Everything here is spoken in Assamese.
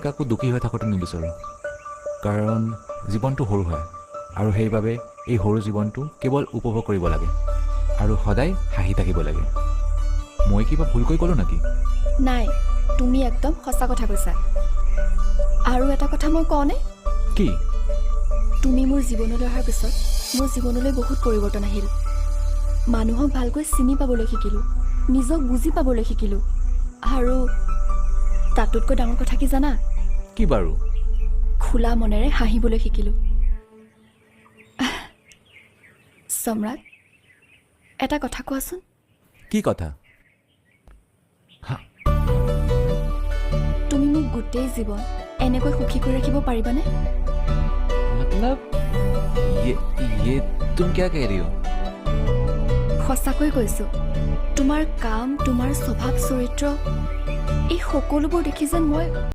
কাকো দুখী হৈ থাকোঁতে নিবিচাৰোঁ কাৰণ জীৱনটো সৰু হয় আৰু সেইবাবে এই সৰু জীৱনটো কেৱল উপভোগ কৰিব লাগে আৰু সদায় হাঁহি থাকিব লাগে। মই কিবা ভুলকৈ ক'লোঁ নেকি? নাই, তুমি একদম সঁচা কথা কৈছা। আৰু এটা কথা মই কওঁনে? কি? তুমি মোৰ জীৱনলৈ অহাৰ পিছত মোৰ জীৱনলৈ বহুত পৰিৱৰ্তন আহিল। মানুহক ভালকৈ চিনি পাবলৈ শিকিলোঁ, নিজক বুজি পাবলৈ শিকিলোঁ আৰু তাতোতকৈ ডাঙৰ কথা কি জানা? কি বাৰু? খোলা মনেৰে হাঁহিবলৈ শিকিলোঁ। সম্ৰাট, এটা কথা কোৱাচোন। কি কথা? তুমি মোক গোটেই জীৱন এনেকৈ সুখী কৰি ৰাখিব পাৰিবানে? मतलब ये तुम क्या कह रही हो? সঁচাকৈ কৈছোঁ, তোমাৰ কাম, তোমাৰ স্বভাৱ চৰিত্ৰ এই সকলোবোৰ দেখি যেন মই